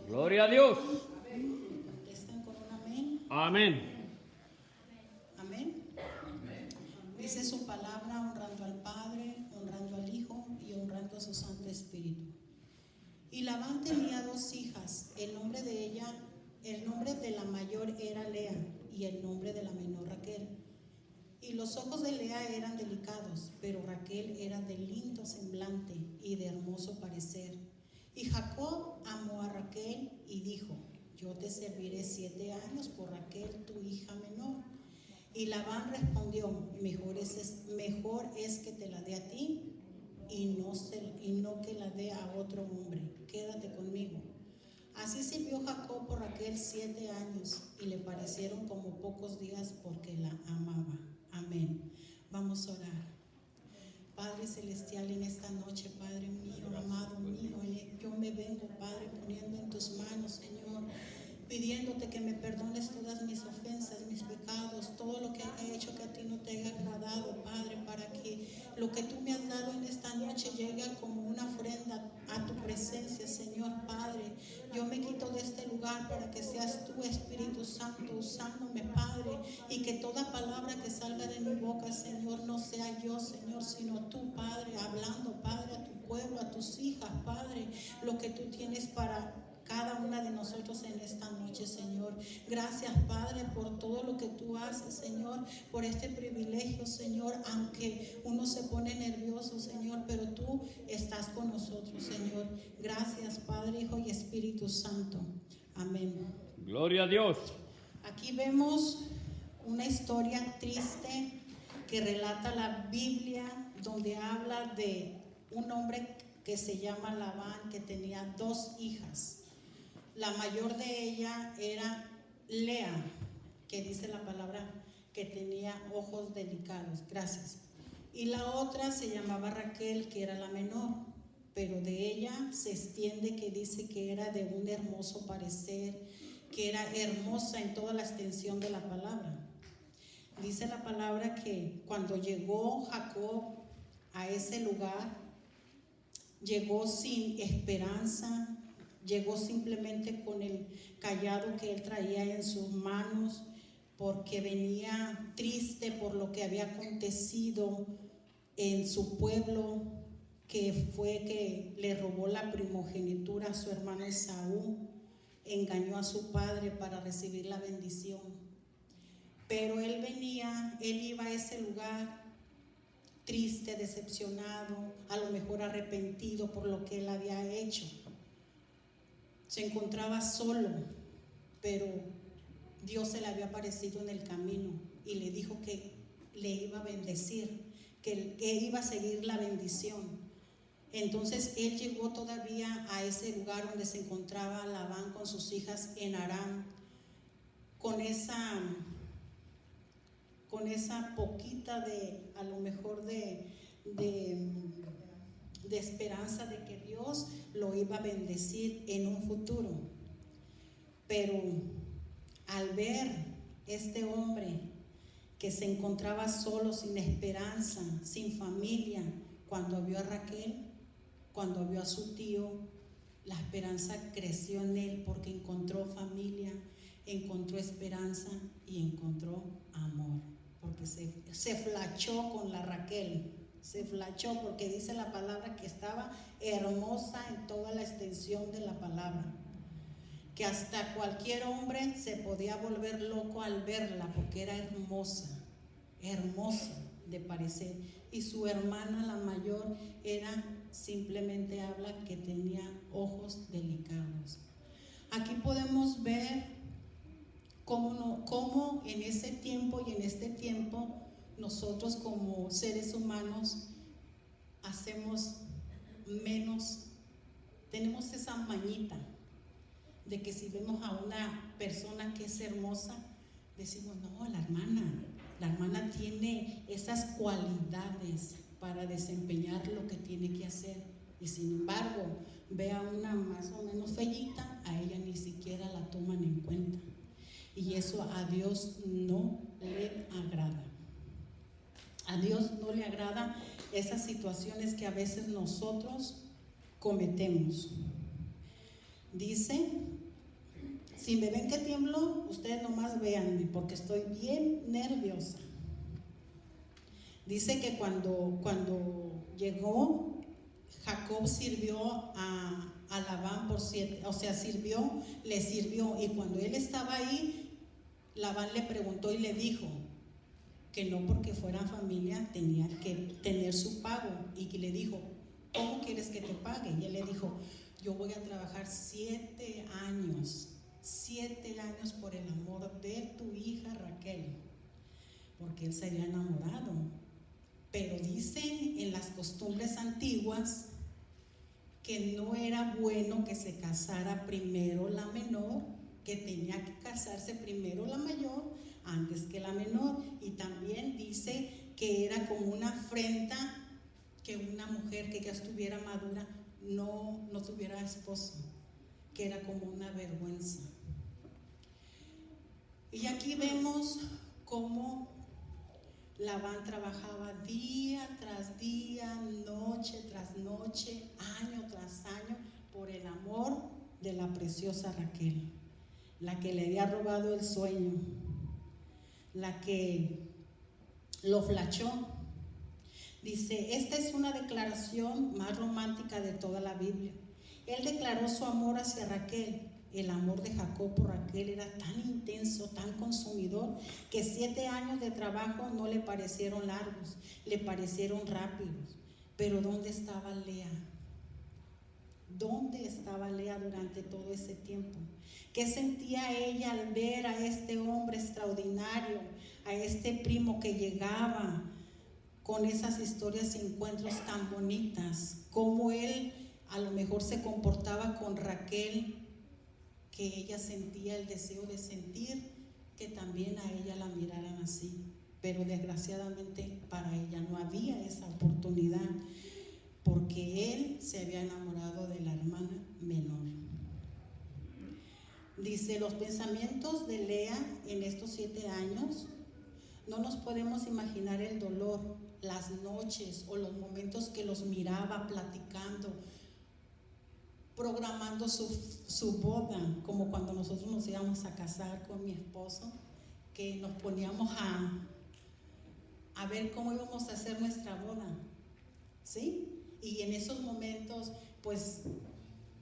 Gloria a Dios. ¿Están con un amén? Amén. Amén. Dice su palabra, honrando al Padre, honrando al Hijo y honrando a su Santo Espíritu. Y Labán tenía 2 hijas. El nombre de la mayor era Lea y el nombre de la menor Raquel. Y los ojos de Lea eran delicados, pero Raquel era de lindo semblante y de hermoso parecer. Y Jacob amó a Raquel y dijo: yo te serviré 7 años por Raquel, tu hija menor. Y Labán respondió: mejor es que te la dé a ti y no que la dé a otro hombre. Quédate conmigo. Así sirvió Jacob por Raquel 7 años y le parecieron como pocos días porque la amaba. Amén. Vamos a orar. Padre celestial, en esta noche, Padre mío, amado mío, yo me vengo, Padre, poniendo en tus manos, Señor, pidiéndote que me perdones todas mis ofensas, mis pecados, todo lo que he hecho que a ti no te haya agradado, Padre, para que lo que tú me has dado en esta noche llegue como una ofrenda a tu presencia, Señor Padre. Yo me quito de este lugar para que seas tú, Espíritu Santo, usándome, Padre, y que toda palabra que salga de mi boca, Señor, no sea yo, Señor, sino tú, Padre, hablando, Padre, a tu pueblo, a tus hijas, Padre, lo que tú tienes para cada una de nosotros en esta noche, Señor. Gracias, Padre, por todo lo que tú haces, Señor, por este privilegio, Señor, aunque uno se pone nervioso, Señor, pero tú estás con nosotros, Señor. Gracias, Padre, Hijo y Espíritu Santo. Amén. Gloria a Dios. Aquí vemos una historia triste que relata la Biblia, donde habla de un hombre que se llama Labán, que tenía 2 hijas. La mayor de ella era Lea, que dice la palabra que tenía ojos delicados. Gracias. Y la otra se llamaba Raquel, que era la menor, pero de ella se extiende que dice que era de un hermoso parecer, que era hermosa en toda la extensión de la palabra. Dice la palabra que cuando llegó Jacob a ese lugar, llegó sin esperanza, llegó simplemente con el cayado que él traía en sus manos, porque venía triste por lo que había acontecido en su pueblo, que fue que le robó la primogenitura a su hermano Esaú, engañó a su padre para recibir la bendición. Pero él iba a ese lugar triste, decepcionado, a lo mejor arrepentido por lo que él había hecho. Se encontraba solo, pero Dios se le había aparecido en el camino y le dijo que le iba a bendecir, que iba a seguir la bendición. Entonces él llegó todavía a ese lugar donde se encontraba Labán con sus hijas en Aram, con esa poquita de, a lo mejor de esperanza de que Dios lo iba a bendecir en un futuro. Pero al ver este hombre que se encontraba solo, sin esperanza, sin familia, cuando vio a Raquel, cuando vio a su tío, la esperanza creció en él, porque encontró familia, encontró esperanza y encontró amor, porque se flachó con la Raquel. Se flachó porque dice la palabra que estaba hermosa en toda la extensión de la palabra, que hasta cualquier hombre se podía volver loco al verla, porque era hermosa, hermosa de parecer. Y su hermana, la mayor, simplemente habla que tenía ojos delicados. Aquí podemos ver cómo en ese tiempo y en este tiempo nosotros como seres humanos hacemos menos, tenemos esa mañita de que si vemos a una persona que es hermosa, decimos: no, la hermana tiene esas cualidades para desempeñar lo que tiene que hacer. Y sin embargo, ve a una más o menos feíta, a ella ni siquiera la toman en cuenta. Y eso a Dios no le agrada. A Dios no le agrada esas situaciones que a veces nosotros cometemos. Dice, si me ven que tiemblo, ustedes nomás véanme, porque estoy bien nerviosa. Dice que cuando llegó, Jacob sirvió a Labán por 7, o sea, le sirvió, y cuando él estaba ahí, Labán le preguntó y le dijo que no porque fueran familia tenía que tener su pago, y que le dijo, ¿cómo quieres que te pague? Y él le dijo, yo voy a trabajar 7 años por el amor de tu hija Raquel, porque él se había enamorado. Pero dicen en las costumbres antiguas que no era bueno que se casara primero la menor, que tenía que casarse primero la mayor antes que la menor. Y también dice que era como una afrenta que una mujer que ya estuviera madura no tuviera esposo, que era como una vergüenza. Y aquí vemos cómo Labán trabajaba día tras día, noche tras noche, año tras año, por el amor de la preciosa Raquel, la que le había robado el sueño, la que lo flachó. Dice, esta es una declaración más romántica de toda la Biblia. Él declaró su amor hacia Raquel. El amor de Jacob por Raquel era tan intenso, tan consumidor, que 7 años de trabajo no le parecieron largos, le parecieron rápidos. Pero ¿dónde estaba Lea? ¿Dónde estaba Lea durante todo ese tiempo? ¿Qué sentía ella al ver a este hombre extraordinario, a este primo que llegaba con esas historias y encuentros tan bonitas? Cómo él a lo mejor se comportaba con Raquel, que ella sentía el deseo de sentir que también a ella la miraran así, pero desgraciadamente para ella no había esa oportunidad, porque él se había enamorado de la hermana menor. Dice, los pensamientos de Lea en estos 7 años, no nos podemos imaginar el dolor, las noches o los momentos que los miraba platicando, programando su boda, como cuando nosotros nos íbamos a casar con mi esposo, que nos poníamos a ver cómo íbamos a hacer nuestra boda, ¿sí? Y en esos momentos, pues,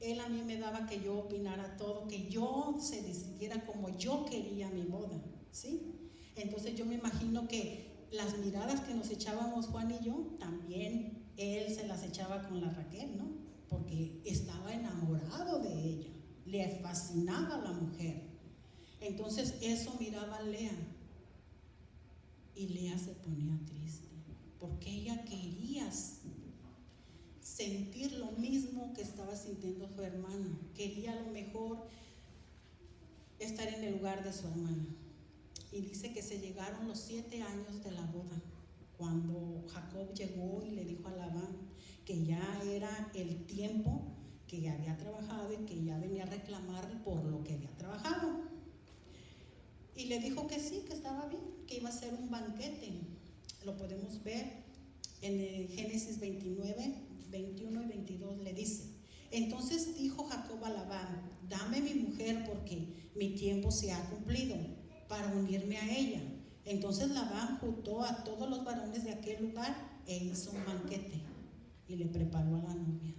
él a mí me daba que yo opinara todo, que yo se decidiera como yo quería mi boda, ¿sí? Entonces yo me imagino que las miradas que nos echábamos Juan y yo, también él se las echaba con la Raquel, ¿no? Porque estaba enamorado de ella, le fascinaba a la mujer. Entonces eso miraba Lea, y Lea se ponía triste, porque ella quería sentir lo mismo que estaba sintiendo su hermana, quería a lo mejor estar en el lugar de su hermana. Y dice que se llegaron los 7 años de la boda, cuando Jacob llegó y le dijo a Labán que ya era el tiempo que ya había trabajado y que ya venía a reclamar por lo que había trabajado. Y le dijo que sí, que estaba bien, que iba a ser un banquete. Lo podemos ver en el Génesis 29, 21 y 22, le dice, entonces dijo Jacob a Labán, dame mi mujer porque mi tiempo se ha cumplido para unirme a ella. Entonces Labán juntó a todos los varones de aquel lugar e hizo un banquete y le preparó a la novia.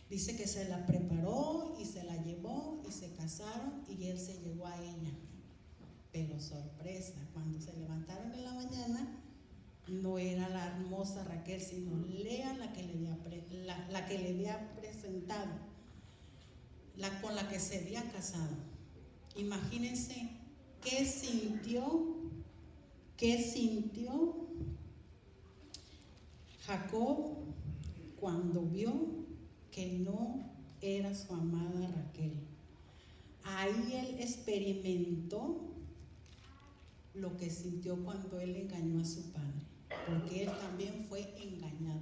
Dice que se la preparó y se la llevó y se casaron y él se llevó a ella. Pero sorpresa, cuando se levantaron en la mañana, no era la hermosa Raquel, sino Lea la que le había presentado, con la que se había casado. Imagínense qué sintió Jacob cuando vio que no era su amada Raquel. Ahí él experimentó lo que sintió cuando él engañó a su padre, porque él también fue engañado.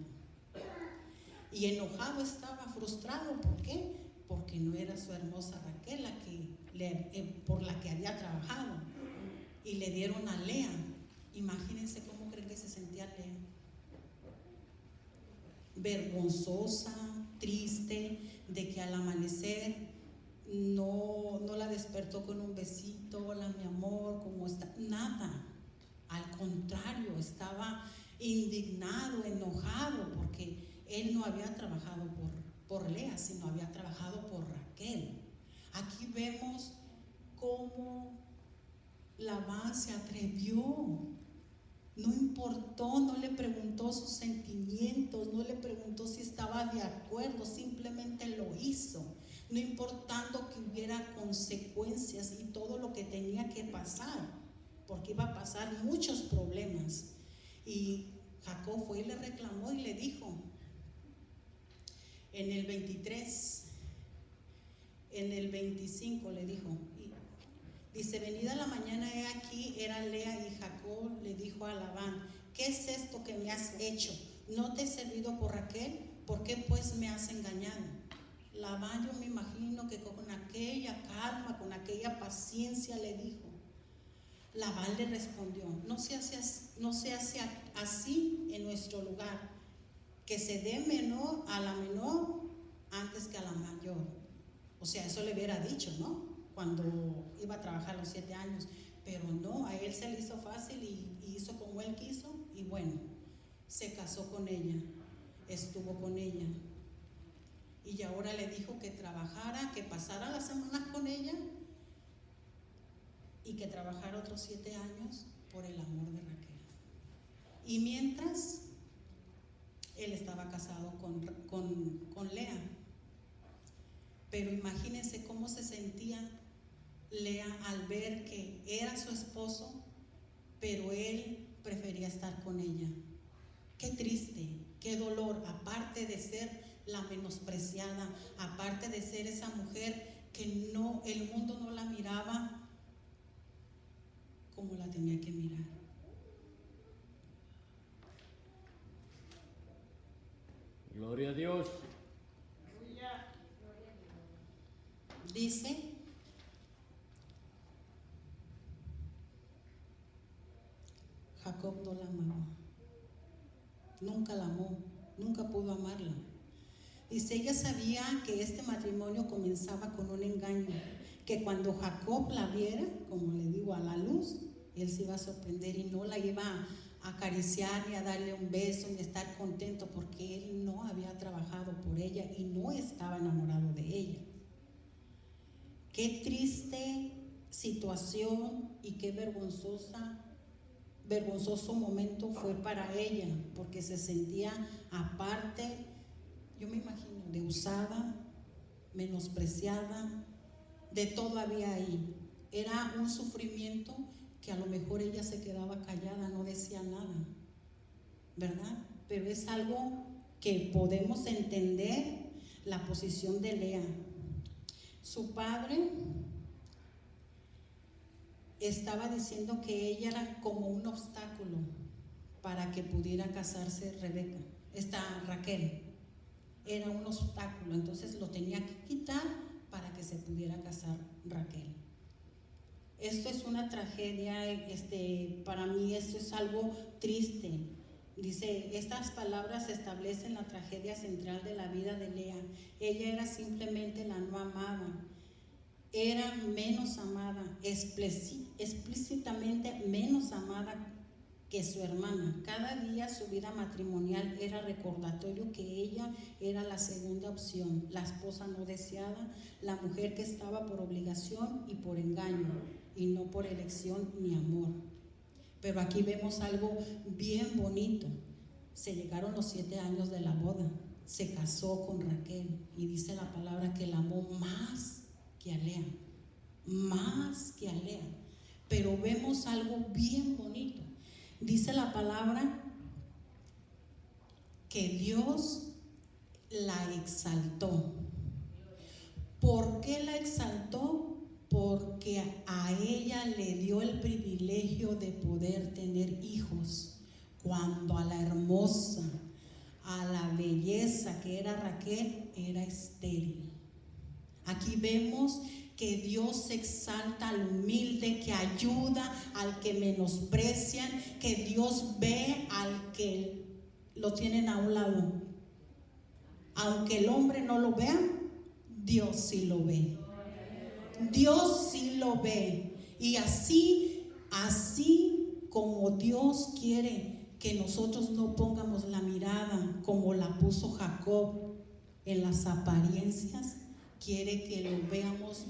Y enojado estaba, frustrado. ¿Por qué? Porque no era su hermosa Raquel por la que había trabajado, y le dieron a Lea. Imagínense cómo creen que se sentía Lea. Vergonzosa, triste, de que al amanecer no la despertó con un besito, hola mi amor, ¿cómo está? Nada. Al contrario, estaba indignado, enojado, porque él no había trabajado por Lea, sino había trabajado por Raquel. Aquí vemos cómo Labán se atrevió, no importó, no le preguntó sus sentimientos, no le preguntó si estaba de acuerdo, simplemente lo hizo, no importando que hubiera consecuencias y todo lo que tenía que pasar, porque iba a pasar muchos problemas. Y Jacob fue y le reclamó y le dijo, en el 23, en el 25 le dijo, dice, venida la mañana, he aquí, era Lea, y Jacob le dijo a Labán, ¿qué es esto que me has hecho? ¿No te he servido por Raquel? ¿Por qué pues me has engañado? Labán, yo me imagino que con aquella calma, con aquella paciencia le dijo. Labán le respondió, no se hace así en nuestro lugar, que se dé menor a la menor antes que a la mayor. O sea, eso le hubiera dicho, ¿no? Cuando iba a trabajar los 7 años, pero no, a él se le hizo fácil y hizo como él quiso, y bueno, se casó con ella, estuvo con ella, y ahora le dijo que trabajara, que pasara las semanas con ella y que trabajara otros 7 años por el amor de Raquel. Y mientras él estaba casado con Lea. Pero imagínense cómo se sentía Lea al ver que era su esposo, pero él prefería estar con ella. Qué triste, qué dolor, aparte de ser la menospreciada, aparte de ser esa mujer que no, el mundo no la miraba como la tenía que mirar. Gloria a Dios. Dice, Jacob no la amaba, nunca la amó, nunca pudo amarla. Dice, ella sabía que este matrimonio comenzaba con un engaño, que cuando Jacob la viera, como le digo, a la luz, él se iba a sorprender y no la iba a acariciar ni a darle un beso ni a estar contento, porque él no había trabajado por ella y no estaba enamorado de ella. Qué triste situación y qué vergonzoso momento fue para ella, porque se sentía aparte, yo me imagino, de usada, menospreciada, de todo había ahí. Era un sufrimiento que a lo mejor ella se quedaba callada, no decía nada, ¿verdad? Pero es algo que podemos entender la posición de Lea. Su padre estaba diciendo que ella era como un obstáculo para que pudiera casarse Raquel. Era un obstáculo, entonces lo tenía que quitar para que se pudiera casar Raquel. Esto es una tragedia, para mí esto es algo triste. Dice, estas palabras establecen la tragedia central de la vida de Lea. Ella era simplemente la no amada, era menos amada, explícitamente menos amada que su hermana. Cada día su vida matrimonial era recordatorio que ella era la segunda opción, la esposa no deseada, la mujer que estaba por obligación y por engaño, y no por elección ni amor. Pero aquí vemos algo bien bonito. Se llegaron los 7 años de la boda, se casó con Raquel y dice la palabra que la amó más que a Lea, más que a Lea. Pero vemos algo bien bonito. Dice la palabra que Dios la exaltó. ¿Por qué la exaltó? Porque a ella le dio el privilegio de poder tener hijos, cuando a la hermosa, a la belleza que era Raquel, era estéril. Aquí vemos que Dios exalta al humilde, que ayuda al que menosprecian, que Dios ve al que lo tienen a un lado. Aunque el hombre no lo vea, Dios sí lo ve. Dios sí lo ve. Y así como Dios quiere que nosotros no pongamos la mirada como la puso Jacob en las apariencias, quiere que lo veamos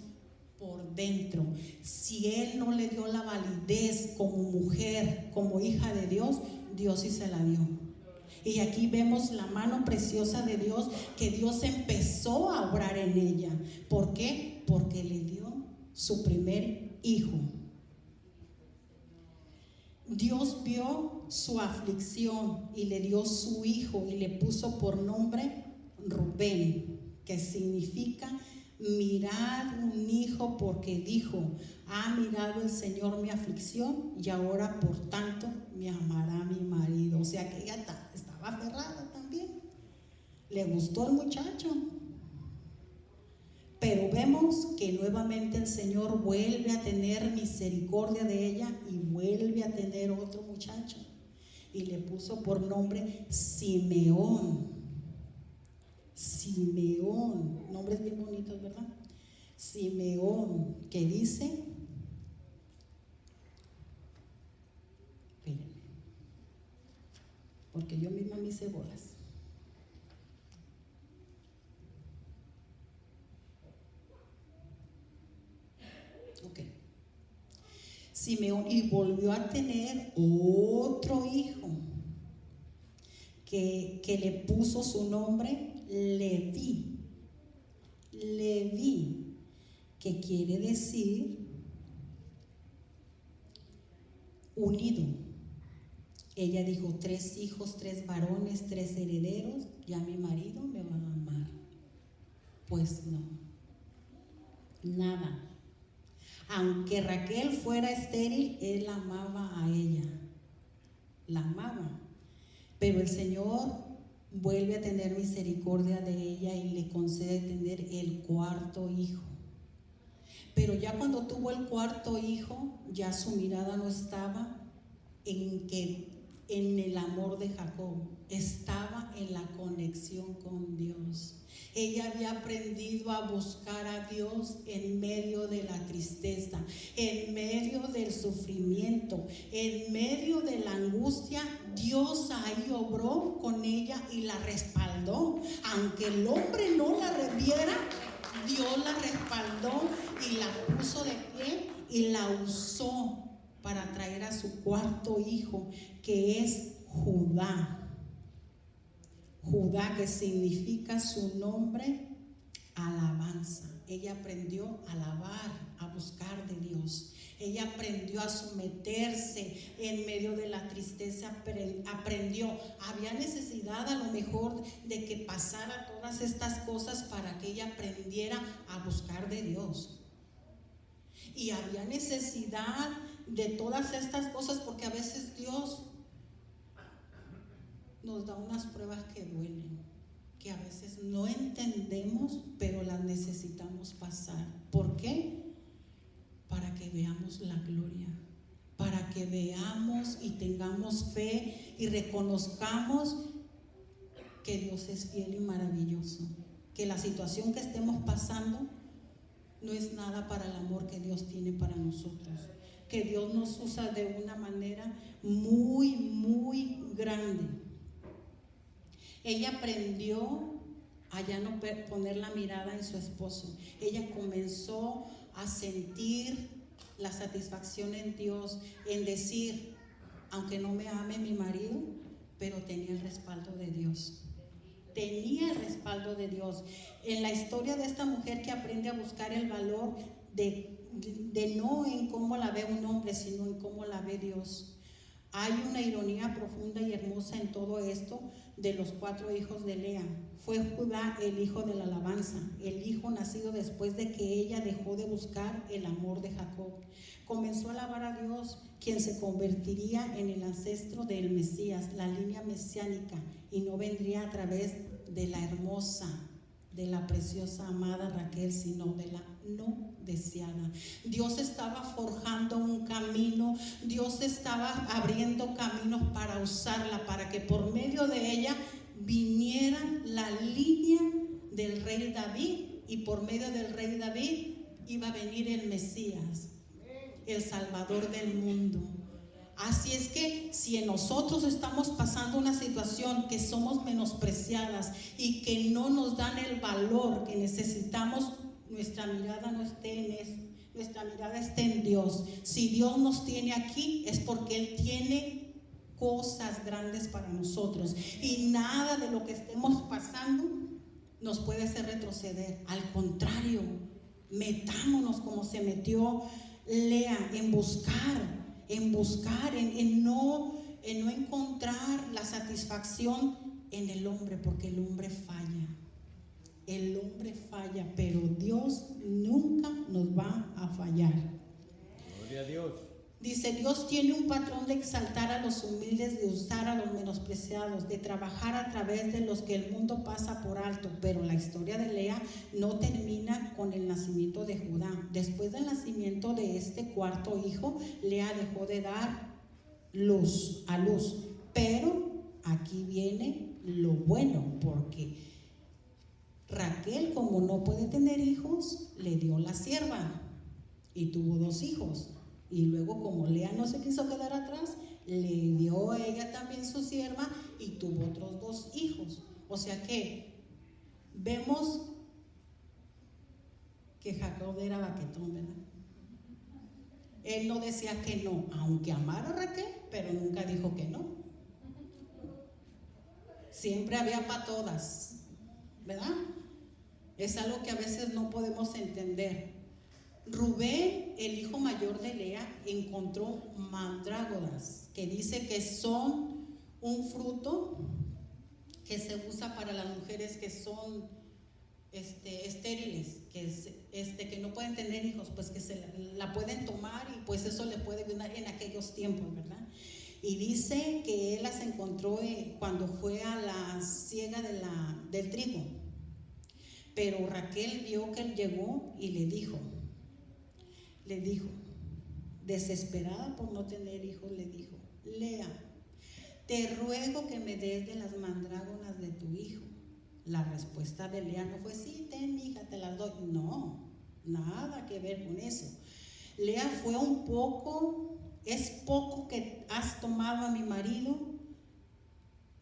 por dentro. Si Él no le dio la validez como mujer, como hija de Dios, Dios sí se la dio. Y aquí vemos la mano preciosa de Dios, que Dios empezó a obrar en ella. ¿Por qué? Porque le dio su primer hijo. Dios vio su aflicción y le dio su hijo y le puso por nombre Rubén, que significa mirad un hijo, porque dijo: ha mirado el Señor mi aflicción y ahora por tanto me amará mi marido. O sea que ella estaba aferrada también, le gustó el muchacho. Pero vemos que nuevamente el Señor vuelve a tener misericordia de ella y vuelve a tener otro muchacho. Y le puso por nombre Simeón. Simeón, nombres bien bonitos, ¿verdad? Simeón, que dice, espérenme, porque yo misma me hice bolas. Simeón, y volvió a tener otro hijo que le puso su nombre Leví. Leví, que quiere decir unido. Ella dijo: 3 hijos, 3 varones, 3 herederos, ya mi marido me va a amar. Pues no, nada. Aunque Raquel fuera estéril, él amaba a ella, la amaba. Pero el Señor vuelve a tener misericordia de ella y le concede tener el 4.º hijo. Pero ya cuando tuvo el 4.º hijo, ya su mirada no estaba en el amor de Jacob, estaba en la conexión con Dios. Ella había aprendido a buscar a Dios en medio de la tristeza, en medio del sufrimiento, en medio de la angustia. Dios ahí obró con ella y la respaldó. Aunque el hombre no la reviera, Dios la respaldó y la puso de pie y la usó para traer a su 4.º hijo, que es Judá. Judá, que significa su nombre, alabanza. Ella aprendió a alabar, a buscar de Dios. Ella aprendió a someterse en medio de la tristeza. Aprendió, había necesidad a lo mejor de que pasara todas estas cosas para que ella aprendiera a buscar de Dios. Y había necesidad de todas estas cosas porque a veces Dios nos da unas pruebas que duelen, que a veces no entendemos, pero las necesitamos pasar. ¿Por qué? Para que veamos la gloria, para que veamos y tengamos fe y reconozcamos que Dios es fiel y maravilloso, que la situación que estemos pasando no es nada para el amor que Dios tiene para nosotros, que Dios nos usa de una manera muy, muy grande. Ella aprendió a ya no poner la mirada en su esposo. Ella comenzó a sentir la satisfacción en Dios, en decir: aunque no me ame mi marido, pero tenía el respaldo de Dios. Tenía el respaldo de Dios. En la historia de esta mujer que aprende a buscar el valor de no en cómo la ve un hombre, sino en cómo la ve Dios. Hay una ironía profunda y hermosa en todo esto de los 4 hijos de Lea. Fue Judá el hijo de la alabanza, el hijo nacido después de que ella dejó de buscar el amor de Jacob. Comenzó a alabar a Dios, quien se convertiría en el ancestro del Mesías, la línea mesiánica, y no vendría a través de la hermosa, de la preciosa amada Raquel, sino de la no deseada. Dios estaba forjando un camino, Dios estaba abriendo caminos para usarla, para que por medio de ella viniera la línea del rey David y por medio del rey David iba a venir el Mesías, el Salvador del mundo. Así es que si en nosotros estamos pasando una situación que somos menospreciadas y que no nos dan el valor que necesitamos, nuestra mirada no esté en eso, nuestra mirada esté en Dios. Si Dios nos tiene aquí es porque Él tiene cosas grandes para nosotros y nada de lo que estemos pasando nos puede hacer retroceder. Al contrario, metámonos como se metió Lea, en buscar, en no encontrar la satisfacción en el hombre, porque el hombre falla. El hombre falla, pero Dios nunca nos va a fallar. Gloria a Dios. Dice, Dios tiene un patrón de exaltar a los humildes, de usar a los menospreciados, de trabajar a través de los que el mundo pasa por alto. Pero la historia de Lea no termina con el nacimiento de Judá. Después del nacimiento de este cuarto hijo, Lea dejó de dar a luz. Pero aquí viene lo bueno, porque Raquel, como no puede tener hijos, le dio la sierva y tuvo 2 hijos. Y luego, como Lea no se quiso quedar atrás, le dio a ella también su sierva y tuvo otros 2 hijos. O sea que vemos que Jacob era baquetón, ¿verdad? Él no decía que no, aunque amara a Raquel, pero nunca dijo que no. Siempre había para todas, ¿verdad? Es algo que a veces no podemos entender. Rubén, el hijo mayor de Lea, encontró mandrágoras, que dice que son un fruto que se usa para las mujeres que son estériles, que no pueden tener hijos, pues que la pueden tomar y pues eso le puede ayudar en aquellos tiempos, ¿verdad? Y dice que él las encontró cuando fue a la siega del trigo. Pero Raquel vio que él llegó y le dijo, desesperada por no tener hijos, le dijo, Lea, te ruego que me des de las mandrágonas de tu hijo. La respuesta de Lea no fue, sí, ten, hija, te las doy. No, nada que ver con eso. Lea fue es poco que has tomado a mi marido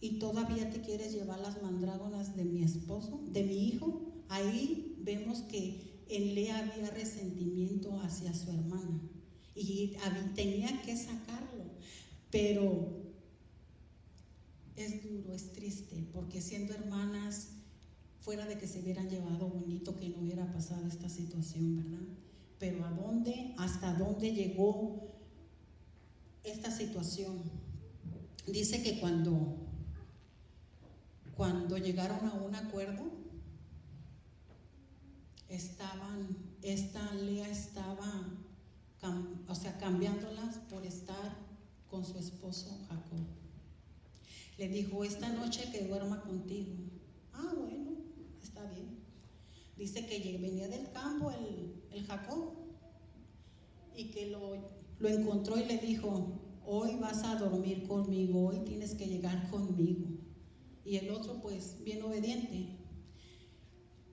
y todavía te quieres llevar las mandrágonas de mi esposo, de mi hijo. Ahí vemos que en Lea había resentimiento hacia su hermana y tenía que sacarlo, pero es duro, es triste, porque siendo hermanas, fuera de que se hubieran llevado bonito, que no hubiera pasado esta situación, ¿verdad? Pero hasta dónde llegó esta situación. Dice que cuando llegaron a un acuerdo, Lea estaba cambiándolas por estar con su esposo Jacob. Le dijo, esta noche que duerma contigo. Ah, bueno, está bien. Dice que venía del campo el Jacob y que lo encontró y le dijo, hoy vas a dormir conmigo, hoy tienes que llegar conmigo. Y el otro, pues, bien obediente.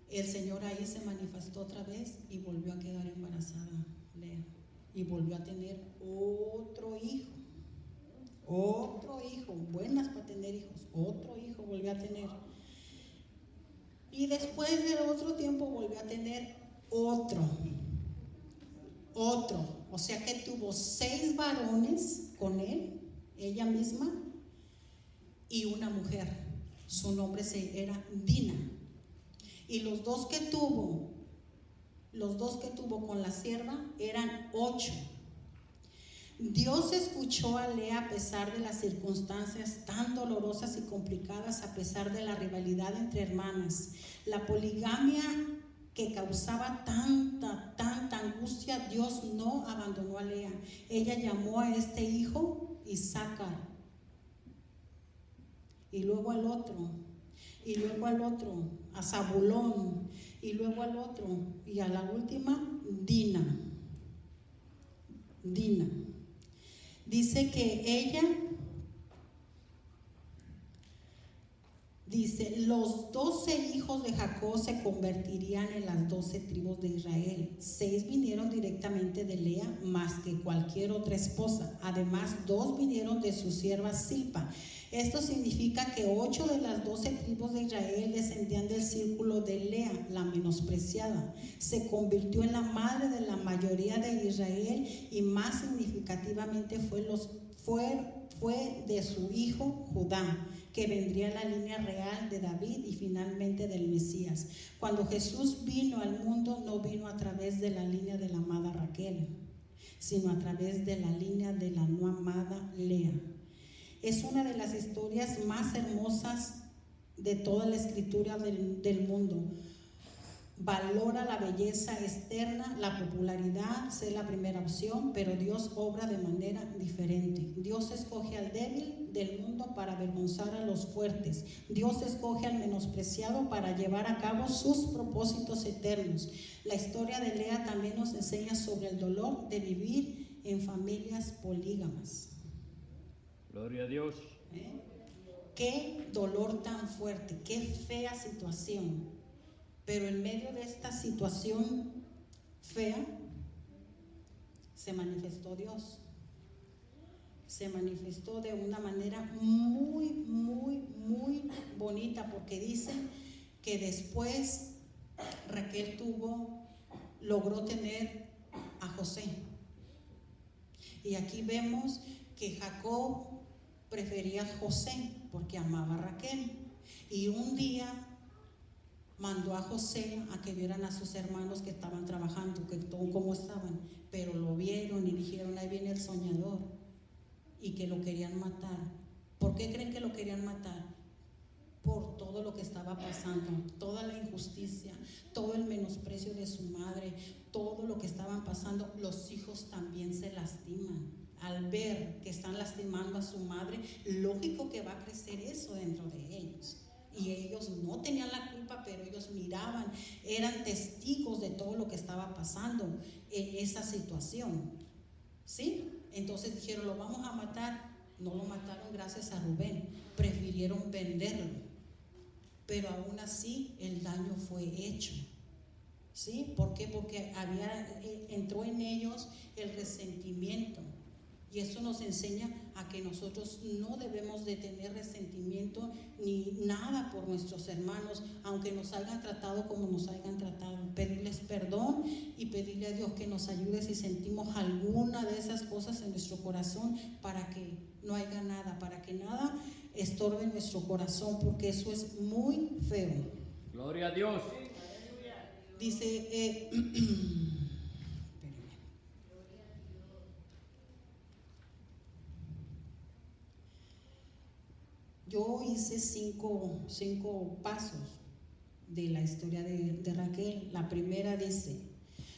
El Señor ahí se manifestó otra vez y volvió a quedar embarazada Lea y volvió a tener otro hijo, buenas para tener hijos, otro hijo volvió a tener, y después de otro tiempo volvió a tener otro, o sea que tuvo 6 varones con él, ella misma, y una mujer, su nombre era Dina. Y los dos que tuvo con la sierva eran 8. Dios escuchó a Lea a pesar de las circunstancias tan dolorosas y complicadas, a pesar de la rivalidad entre hermanas. La poligamia que causaba tanta angustia, Dios no abandonó a Lea. Ella llamó a este hijo Isaacar, y luego al otro, a Zabulón, y luego al otro, y a la última, Dina. Dice que ella Dice, los 12 hijos de Jacob se convertirían en las 12 tribus de Israel. 6 vinieron directamente de Lea, más que cualquier otra esposa. Además, 2 vinieron de su sierva Silpa. Esto significa que 8 de las 12 tribus de Israel descendían del círculo de Lea, la menospreciada. Se convirtió en la madre de la mayoría de Israel y más significativamente fue de su hijo Judá, que vendría la línea real de David y finalmente del Mesías. Cuando Jesús vino al mundo, no vino a través de la línea de la amada Raquel, sino a través de la línea de la no amada Lea. Es una de las historias más hermosas de toda la escritura del mundo. Valora la belleza externa, la popularidad, ser la primera opción, pero Dios obra de manera diferente. Dios escoge al débil del mundo para avergonzar a los fuertes. Dios escoge al menospreciado para llevar a cabo sus propósitos eternos. La historia de Lea también nos enseña sobre el dolor de vivir en familias polígamas. Gloria a Dios. Qué dolor tan fuerte, qué fea situación. Pero en medio de esta situación fea, se manifestó Dios. Se manifestó de una manera muy, muy, muy bonita, porque dice que después Raquel logró tener a José. Y aquí vemos que Jacob prefería a José porque amaba a Raquel. Y un día mandó a José a que vieran a sus hermanos que estaban trabajando, cómo estaban, pero lo vieron y dijeron, ahí viene el soñador, y que lo querían matar. ¿Por qué creen que lo querían matar? Por todo lo que estaba pasando, toda la injusticia, todo el menosprecio de su madre, todo lo que estaban pasando. Los hijos también se lastiman al ver que están lastimando a su madre. Lógico que va a crecer eso dentro de ellos. Y ellos no tenían la culpa, pero ellos miraban, eran testigos de todo lo que estaba pasando en esa situación. ¿Sí? Entonces dijeron, lo vamos a matar. No lo mataron gracias a Rubén, prefirieron venderlo. Pero aún así el daño fue hecho. ¿Sí? ¿Por qué? Porque entró en ellos el resentimiento. Y eso nos enseña a que nosotros no debemos de tener resentimiento ni nada por nuestros hermanos, aunque nos hayan tratado como nos hayan tratado. Pedirles perdón y pedirle a Dios que nos ayude si sentimos alguna de esas cosas en nuestro corazón, para que no haya nada, para que nada estorbe nuestro corazón, porque eso es muy feo. Gloria a Dios. Dice, yo hice cinco pasos de la historia de Raquel. La primera dice,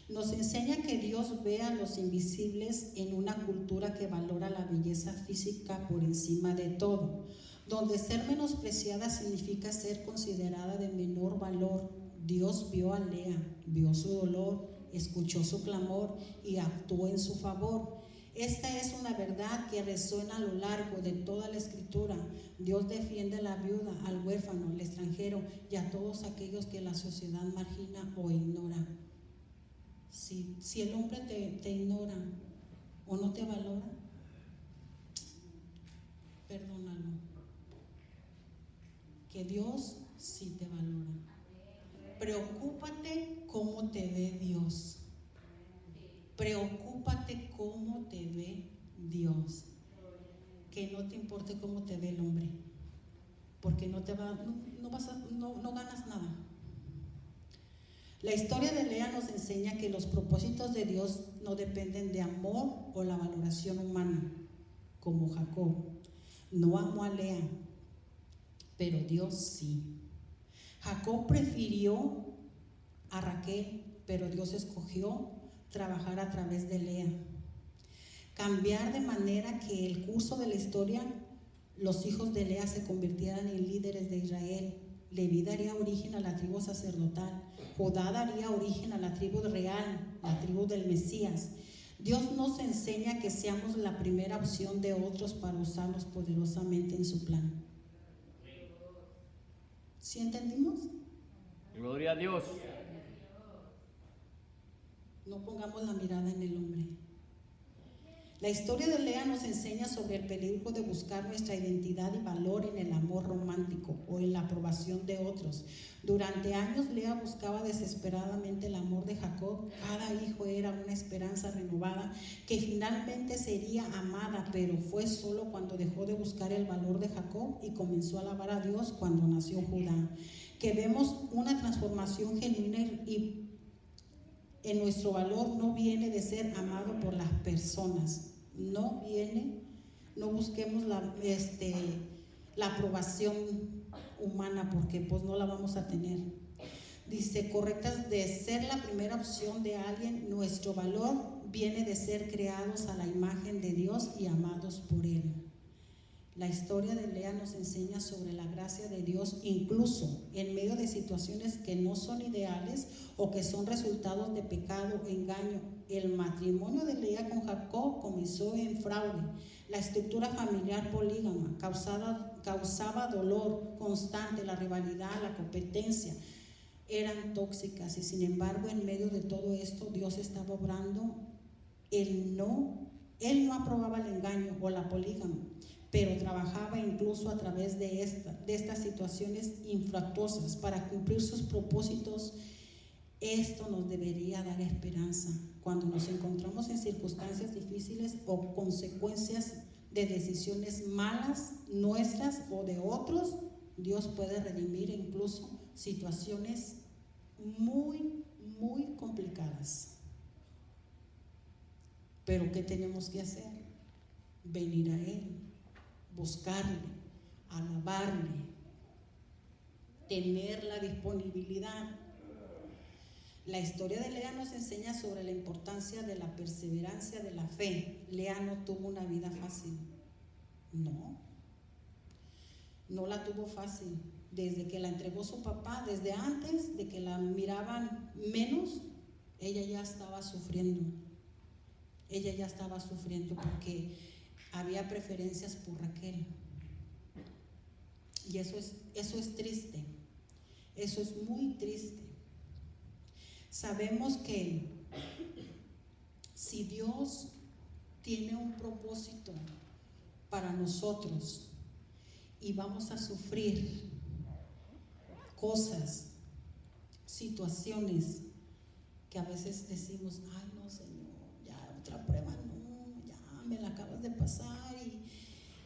nos enseña que Dios ve a los invisibles en una cultura que valora la belleza física por encima de todo, donde ser menospreciada significa ser considerada de menor valor. Dios vio a Lea, vio su dolor, escuchó su clamor y actuó en su favor. Esta es una verdad que resuena a lo largo de toda la escritura. Dios defiende a la viuda, al huérfano, al extranjero y a todos aquellos que la sociedad margina o ignora. Si el hombre te ignora o no te valora, perdónalo. Que Dios sí te valora. Preocúpate cómo te ve Dios. Preocúpate cómo te ve Dios. Que no te importe cómo te ve el hombre, porque no ganas nada. La historia de Lea nos enseña que los propósitos de Dios no dependen de amor o la valoración humana, como Jacob. No amó a Lea, pero Dios sí. Jacob prefirió a Raquel, pero Dios escogió trabajar a través de Lea. Cambiar de manera que el curso de la historia, los hijos de Lea se convirtieran en líderes de Israel. Leví daría origen a la tribu sacerdotal. Judá daría origen a la tribu real, la tribu del Mesías. Dios nos enseña que seamos la primera opción de otros para usarlos poderosamente en su plan. ¿Sí entendimos? Gloria a Dios. No pongamos la mirada en el hombre. La historia de Lea nos enseña sobre el peligro de buscar nuestra identidad y valor en el amor romántico o en la aprobación de otros. Durante años Lea buscaba desesperadamente el amor de Jacob. Cada hijo era una esperanza renovada que finalmente sería amada, pero fue solo cuando dejó de buscar el valor de Jacob y comenzó a alabar a Dios cuando nació Judá, que vemos una transformación genuina y en nuestro valor no viene de ser amado por las personas, no busquemos la aprobación humana, porque pues no la vamos a tener. Dice, correctas de ser la primera opción de alguien, nuestro valor viene de ser creados a la imagen de Dios y amados por Él. La historia de Lea nos enseña sobre la gracia de Dios, incluso en medio de situaciones que no son ideales o que son resultados de pecado, engaño. El matrimonio de Lea con Jacob comenzó en fraude. La estructura familiar polígama causaba dolor constante, la rivalidad, la competencia eran tóxicas, y sin embargo en medio de todo esto Dios estaba obrando. Él no aprobaba el engaño o la poligamia, pero trabajaba incluso a través de estas situaciones infructuosas para cumplir sus propósitos. Esto nos debería dar esperanza cuando nos encontramos en circunstancias difíciles o consecuencias de decisiones malas nuestras o de otros. Dios puede redimir incluso situaciones muy, muy complicadas. Pero ¿qué tenemos que hacer? Venir a Él, buscarle, alabarle, tener la disponibilidad. La historia de Lea nos enseña sobre la importancia de la perseverancia de la fe. Lea no tuvo una vida fácil, no la tuvo fácil. Desde que la entregó su papá, desde antes de que la miraban menos, ella ya estaba sufriendo. Ella ya estaba sufriendo porque había preferencias por Raquel. Y eso es triste. Eso es muy triste. Sabemos que si Dios tiene un propósito para nosotros y vamos a sufrir cosas, situaciones que a veces decimos, ay no Señor, ya otra prueba no, ya me la acabas de pasar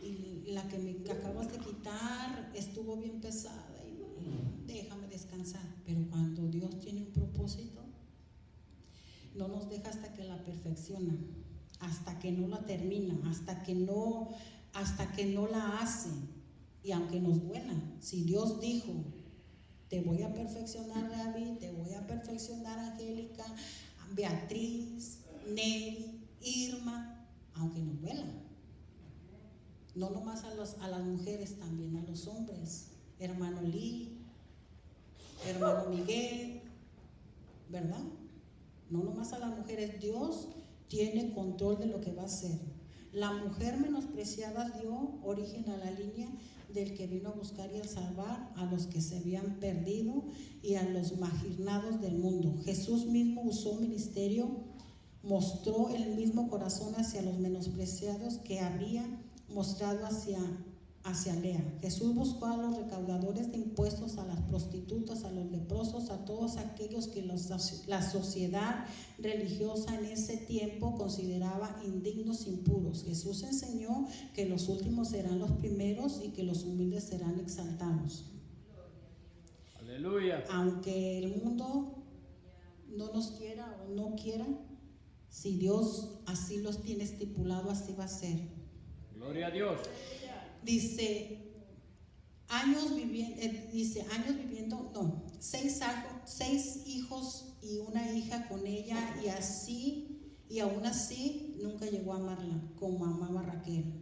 y la que me acabas de quitar estuvo bien pesada y déjame descansar. Pero cuando Dios tiene un propósito, no nos deja hasta que la perfecciona, hasta que no la termina, hasta que no la hace. Y aunque nos duela, si Dios dijo, te voy a perfeccionar David, te voy a perfeccionar Angélica, Beatriz, Nelly, Irma, aunque nos duela. No nomás a las mujeres, también a los hombres. Hermano Lee, hermano Miguel, ¿verdad? No nomás a las mujeres. Dios tiene control de lo que va a hacer. La mujer menospreciada dio origen a la línea del que vino a buscar y a salvar a los que se habían perdido y a los marginados del mundo. Jesús mismo usó ministerio, mostró el mismo corazón hacia los menospreciados que había mostrado hacia Lea. Jesús buscó a los recaudadores de impuestos, a las prostitutas, a los leprosos, a todos aquellos que la sociedad religiosa en ese tiempo consideraba indignos, impuros. Jesús enseñó que los últimos serán los primeros y que los humildes serán exaltados. Aleluya. Aunque el mundo no nos quiera o no quiera, si Dios así los tiene estipulado, así va a ser. Gloria a Dios. Dice, años viviendo, 6 hijos y una hija con ella, y aún así nunca llegó a amarla como amaba a Raquel.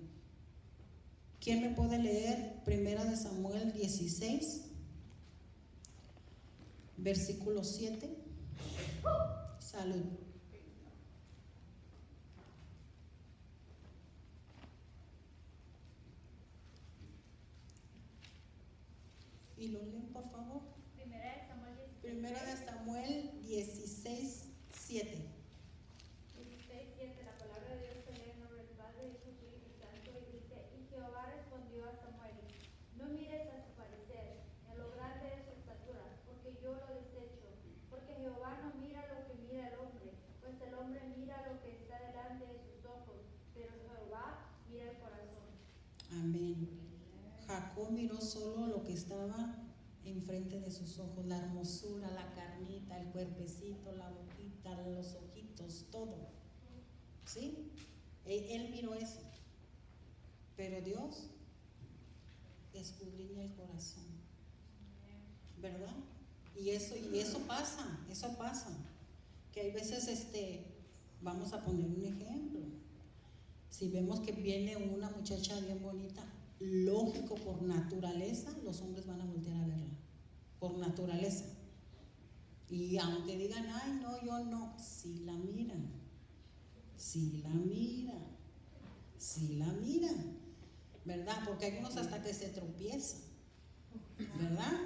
¿Quién me puede leer 1 Samuel 16, versículo 7? Salud. ¿Y lo leen, por favor? Primera de Samuel 16, Primera de Samuel 16:7. 16:7, la palabra de Dios se lee en nombre del Padre, Hijo y Espíritu Santo, y dice: Y Jehová respondió a Samuel: No mires a su parecer, en lo grande de su estatura, porque yo lo desecho. Porque Jehová no mira lo que mira el hombre, pues el hombre mira lo que está delante de sus ojos, pero Jehová mira el corazón. Amén. Jacob miró solo lo que estaba enfrente de sus ojos, la hermosura, la carnita, el cuerpecito, la boquita, los ojitos, todo. ¿Sí? Él miró eso. Pero Dios escudriña el corazón, ¿verdad? Y eso pasa. Que hay veces, vamos a poner un ejemplo. Si vemos que viene una muchacha bien bonita, lógico, por naturaleza, los hombres van a voltear a verla, por naturaleza. Y aunque digan, ay, no, yo no, sí la miran, ¿verdad? Porque hay unos hasta que se tropiezan, ¿verdad?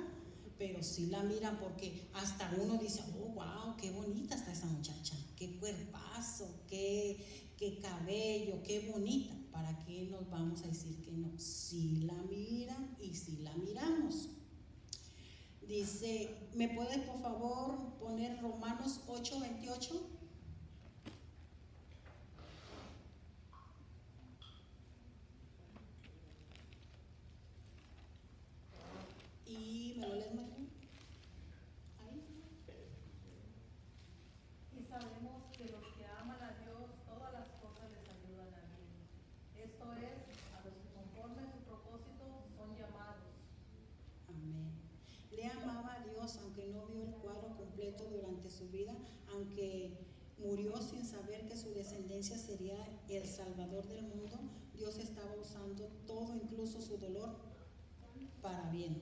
Pero sí la miran, porque hasta uno dice, oh, wow, qué bonita está esa muchacha, qué cuerpazo, qué cabello, qué bonita. ¿Para qué nos vamos a decir que no? Sí la miran y sí la miramos. Dice, ¿me puedes por favor poner Romanos 8:28? Y me lo lees, María. Ahí. Y sabemos que los que aman a Dios, todas las cosas les ayudan a bien. Esto es, a los que conforme a su propósito son llamados. Amén. Le amaba a Dios, aunque no vio el cuadro completo durante su vida, aunque murió sin saber que su descendencia sería el Salvador del mundo. Dios estaba usando todo, incluso su dolor, para bien.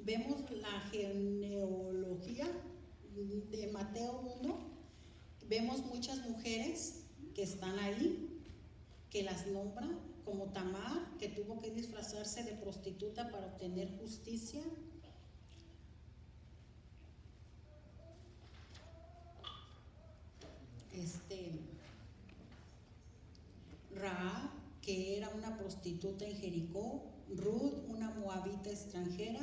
Vemos la genealogía de Mateo 1. Vemos muchas mujeres que están ahí, que las nombra, como Tamar, que tuvo que disfrazarse de prostituta para obtener justicia. Raab, que era una prostituta en Jericó. Ruth, una moabita extranjera.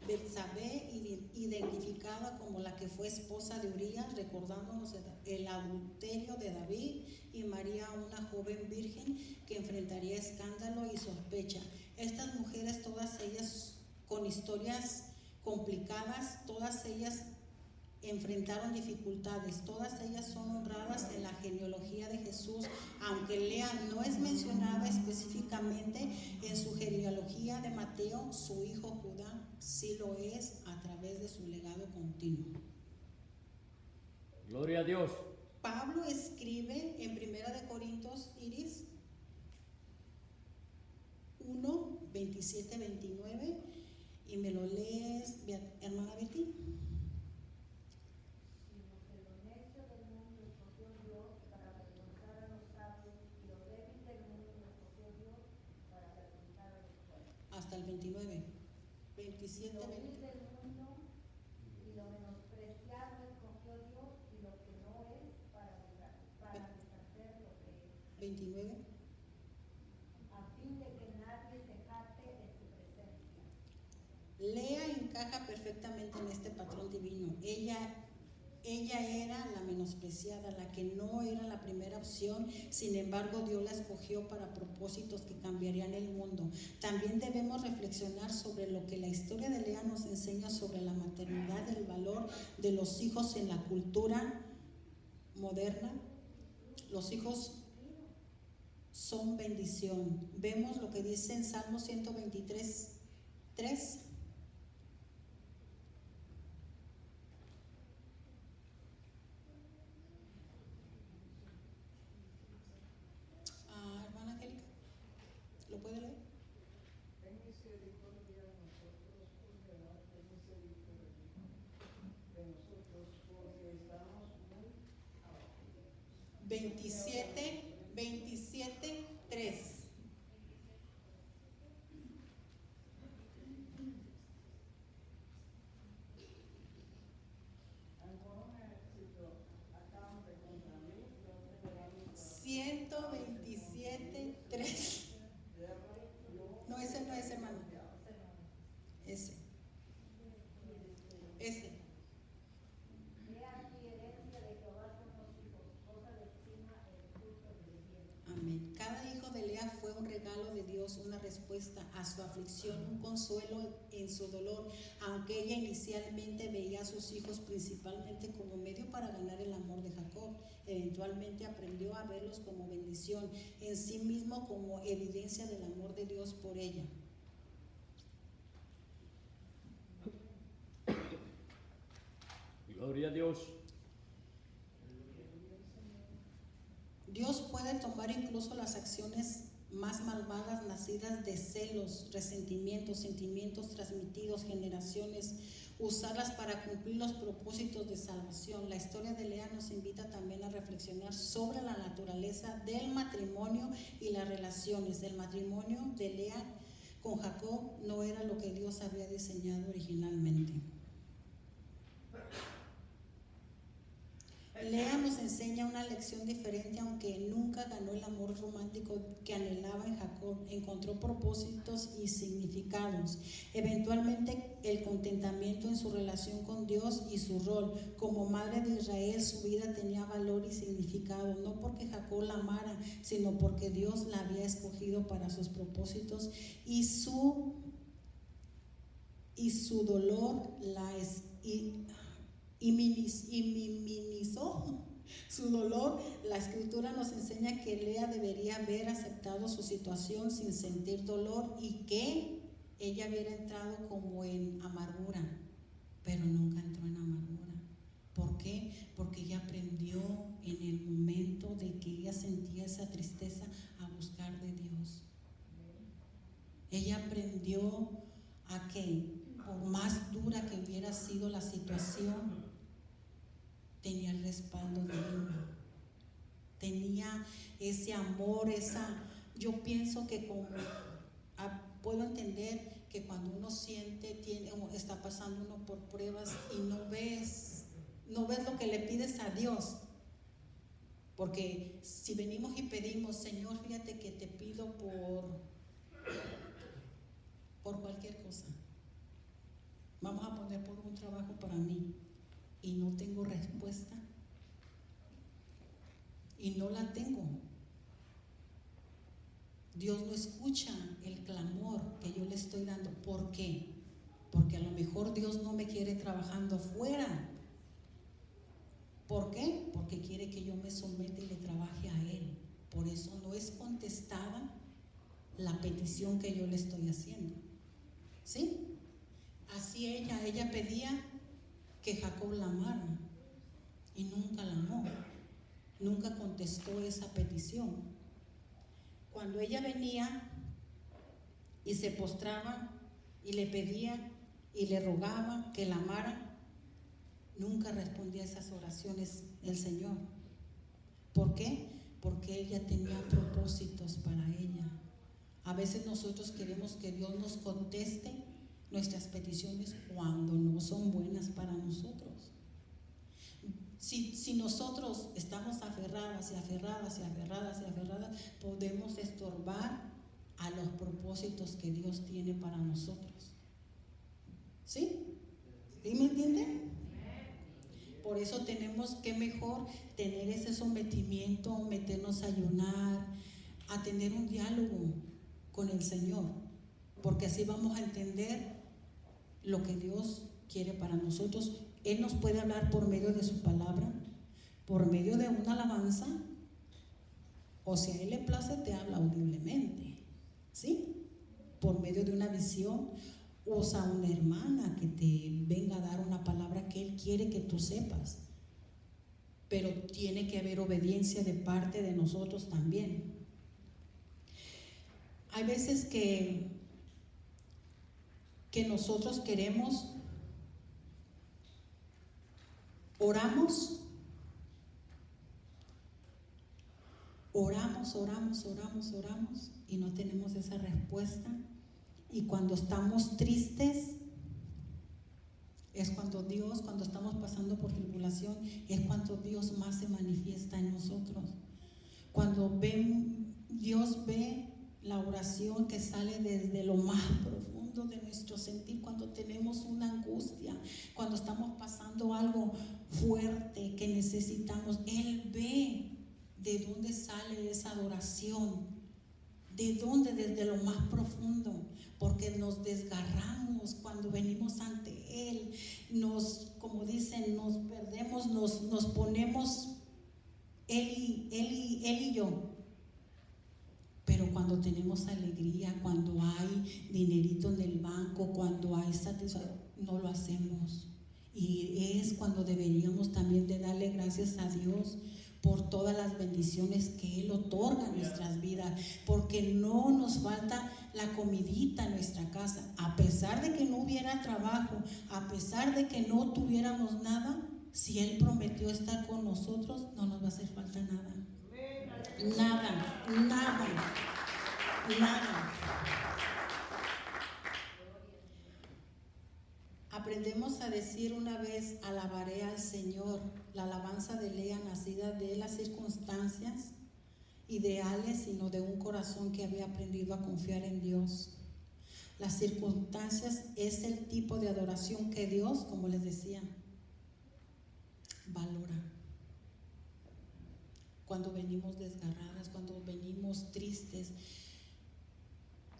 Betsabé, identificada como la que fue esposa de Urías, recordándonos el adulterio de David. Y María, una joven virgen que enfrentaría escándalo y sospecha. Estas mujeres, todas ellas con historias complicadas, todas ellas enfrentaron dificultades, todas ellas son honradas en la genealogía de Jesús, aunque Lea no es mencionada específicamente en su genealogía de Mateo. Su hijo Judá sí lo es a través de su legado continuo. Gloria a Dios. Pablo escribe en 1 Corintios, Iris, 1:27-29, y me lo lees, hermana Betty. Hasta el 29, 27, 20. Del mundo y lo menospreciado escogió Dios, y lo que no es para deshacer lo que es. 29. A fin de que nadie se jacte en su presencia. Lea encaja perfectamente en este patrón divino. Ella era la menospreciada, la que no era la primera opción. Sin embargo, Dios la escogió para propósitos que cambiarían el mundo. También debemos reflexionar sobre lo que la historia de Lea nos enseña sobre la maternidad y el valor de los hijos en la cultura moderna. Los hijos son bendición. Vemos lo que dice en Salmo 123:3. Hermana Angélica, ¿lo puede leer? Ten misericordia de nosotros, oh Jehová, ten misericordia de nosotros, porque estamos muy abatidos. 27:3. Lea fue un regalo de Dios, una respuesta a su aflicción, un consuelo en su dolor, aunque ella inicialmente veía a sus hijos principalmente como medio para ganar el amor de Jacob. Eventualmente aprendió a verlos como bendición en sí mismo, como evidencia del amor de Dios por ella. Gloria a Dios. Dios puede tomar incluso las acciones más malvadas nacidas de celos, resentimientos, sentimientos transmitidos generaciones, usarlas para cumplir los propósitos de salvación. La historia de Lea nos invita también a reflexionar sobre la naturaleza del matrimonio y las relaciones. El matrimonio de Lea con Jacob no era lo que Dios había diseñado originalmente. Lea nos enseña una lección diferente, aunque nunca ganó el amor romántico que anhelaba en Jacob. Encontró propósitos y significados. Eventualmente, el contentamiento en su relación con Dios y su rol. Como madre de Israel, su vida tenía valor y significado, no porque Jacob la amara, sino porque Dios la había escogido para sus propósitos, y su dolor minimizó su dolor. La escritura nos enseña que Lea debería haber aceptado su situación sin sentir dolor y que ella hubiera entrado como en amargura, pero nunca entró en amargura. ¿Por qué? Porque ella aprendió en el momento de que ella sentía esa tristeza a buscar de Dios. Ella aprendió a que por más dura que hubiera sido la situación, tenía el respaldo divino, tenía ese amor, yo pienso que puedo entender que cuando uno siente, está pasando uno por pruebas y no ves lo que le pides a Dios, porque si venimos y pedimos, Señor, fíjate que te pido por cualquier cosa, vamos a poner por un trabajo para mí, y no tengo respuesta, y no la tengo. Dios no escucha el clamor que yo le estoy dando. ¿Por qué? Porque a lo mejor Dios no me quiere trabajando fuera. ¿Por qué? Porque quiere que yo me someta y le trabaje a Él. Por eso no es contestada la petición que yo le estoy haciendo. ¿Sí? Así ella pedía que Jacob la amara y nunca la amó, nunca contestó esa petición. Cuando ella venía y se postraba y le pedía y le rogaba que la amara, nunca respondía a esas oraciones el Señor. ¿Por qué? Porque Él ya tenía propósitos para ella. A veces nosotros queremos que Dios nos conteste nuestras peticiones cuando no son buenas para nosotros. Si nosotros estamos aferradas, podemos estorbar a los propósitos que Dios tiene para nosotros. ¿Sí? ¿Sí me entienden? Por eso tenemos que mejor tener ese sometimiento, meternos a ayunar, a tener un diálogo con el Señor, porque así vamos a entender lo que Dios quiere para nosotros. Él nos puede hablar por medio de su palabra, por medio de una alabanza, o si a Él le place, te habla audiblemente, ¿sí? Por medio de una visión, usa a una hermana que te venga a dar una palabra que Él quiere que tú sepas. Pero tiene que haber obediencia de parte de nosotros también. Hay veces que nosotros queremos, oramos y no tenemos esa respuesta. Y cuando estamos tristes, es cuando estamos pasando por tribulación, es cuando Dios más se manifiesta en nosotros. Cuando Dios ve la oración que sale desde lo más profundo de nuestro sentir, cuando tenemos una angustia, cuando estamos pasando algo fuerte que necesitamos, Él ve de dónde sale esa adoración ¿De dónde? Desde lo más profundo, porque nos desgarramos cuando venimos ante Él, como dicen, nos perdemos, nos ponemos Él y yo. Pero cuando tenemos alegría, cuando hay dinerito en el banco, cuando hay satisfacción, no lo hacemos. Y es cuando deberíamos también de darle gracias a Dios por todas las bendiciones que Él otorga en nuestras vidas, porque no nos falta la comidita en nuestra casa. A pesar de que no hubiera trabajo, a pesar de que no tuviéramos nada, si Él prometió estar con nosotros, no nos va a hacer falta nada. Nada, nada, nada. Aprendemos a decir una vez: alabaré al Señor. La alabanza de Lea, nacida de las circunstancias ideales, sino de un corazón que había aprendido a confiar en Dios. Las circunstancias es el tipo de adoración que Dios, como les decía, valora. Cuando venimos desgarradas, cuando venimos tristes.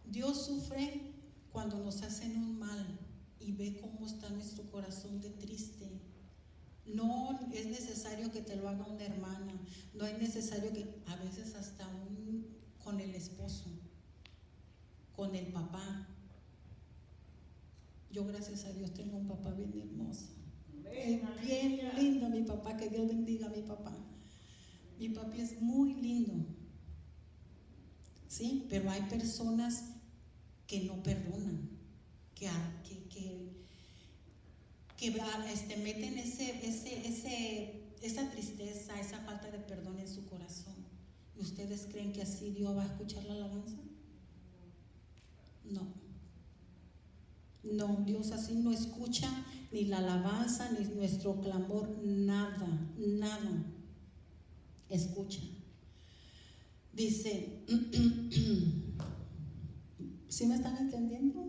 Dios sufre cuando nos hacen un mal y ve cómo está nuestro corazón de triste. No es necesario que te lo haga una hermana, no es necesario que, a veces hasta con el esposo, con el papá. Yo, gracias a Dios, tengo un papá bien hermoso, bien lindo mi papá, que Dios bendiga a mi papá. Mi papi es muy lindo, ¿sí? Pero hay personas que no perdonan, que meten esa tristeza, esa falta de perdón en su corazón. ¿Y ustedes creen que así Dios va a escuchar la alabanza? No. No, Dios así no escucha ni la alabanza, ni nuestro clamor, nada, nada. Escucha. Dice, ¿sí me están entendiendo?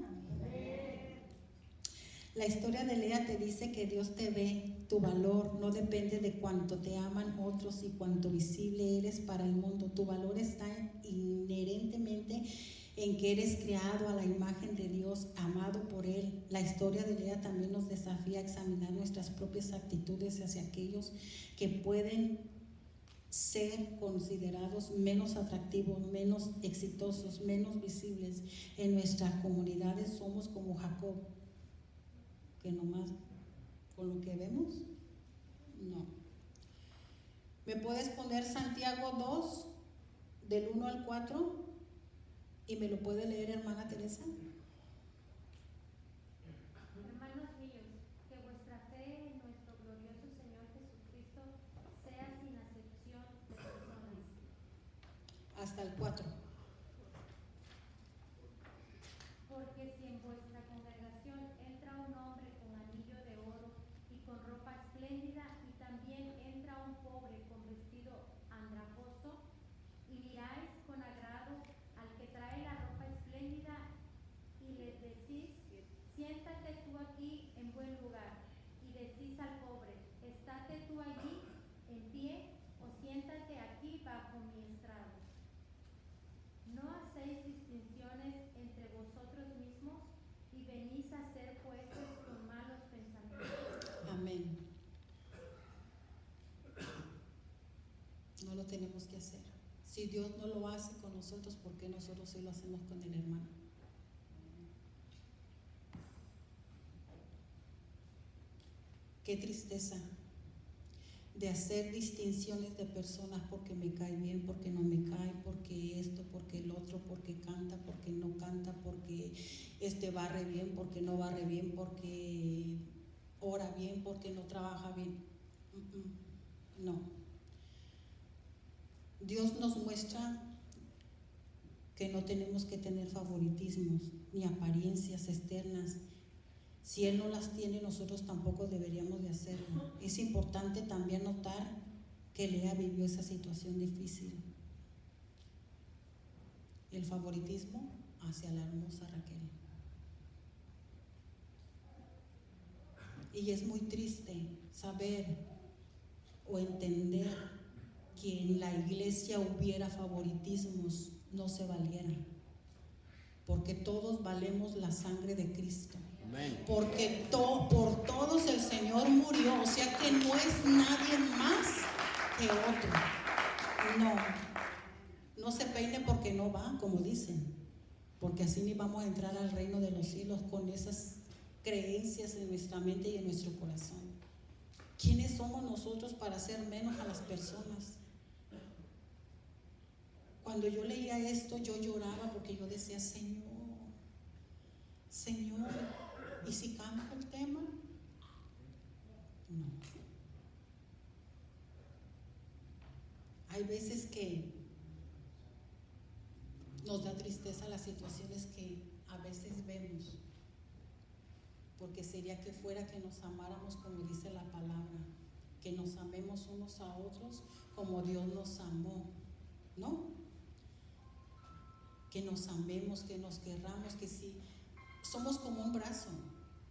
La historia de Lea te dice que Dios te ve, tu valor no depende de cuánto te aman otros y cuánto visible eres para el mundo. Tu valor está inherentemente en que eres creado a la imagen de Dios, amado por Él. La historia de Lea también nos desafía a examinar nuestras propias actitudes hacia aquellos que pueden ser considerados menos atractivos, menos exitosos, menos visibles. En nuestras comunidades somos como Jacob, que nomás con lo que vemos, no. ¿Me puedes poner Santiago 2, del 1 al 4? ¿Y me lo puede leer, hermana Teresa? Hermanos míos, que vuestra fe en nuestro glorioso Señor Jesucristo sea sin acepción de personas. Hasta el 4. Porque si en vuestra congregación entra un hombre con anillo de oro y con ropa espléndida, y también entra un pobre con vestido andrajoso, y miráis con agrado al que trae la ropa espléndida, y le decís: siéntate tú aquí en buen lugar, y decís al pobre: estate tú allí en pie, o siéntate aquí bajo mi estrado. ¿No hacéis distinciones entre vosotros mismos y venís a ser jueces con malos pensamientos? Amén. No lo tenemos que hacer. Si Dios no lo hace con nosotros, ¿por qué nosotros sí lo hacemos con el hermano? Qué tristeza de hacer distinciones de personas porque me cae bien, porque no me cae, porque esto, porque el otro, porque canta, porque no canta, porque barre bien, porque no barre bien, porque ora bien, porque no trabaja bien. No. Dios nos muestra que no tenemos que tener favoritismos ni apariencias externas. Si Él no las tiene, nosotros tampoco deberíamos de hacerlo. Es importante también notar que Lea vivió esa situación difícil. El favoritismo hacia la hermosa Raquel. Y es muy triste saber o entender que en la iglesia hubiera favoritismos no se valieran, porque todos valemos la sangre de Cristo. Amén. Porque por todos el Señor murió, o sea que no es nadie más que otro. No se peine porque no va, como dicen, porque así ni vamos a entrar al reino de los cielos con esas creencias en nuestra mente y en nuestro corazón. ¿Quiénes somos nosotros para hacer menos a las personas? Cuando yo leía esto, yo lloraba porque yo decía, Señor, ¿y si cambio el tema? No. Hay veces que nos da tristeza las situaciones que a veces vemos, porque sería que fuera que nos amáramos como dice la palabra, que nos amemos unos a otros como Dios nos amó, ¿no? Que nos amemos, que nos querramos, que si somos como un brazo,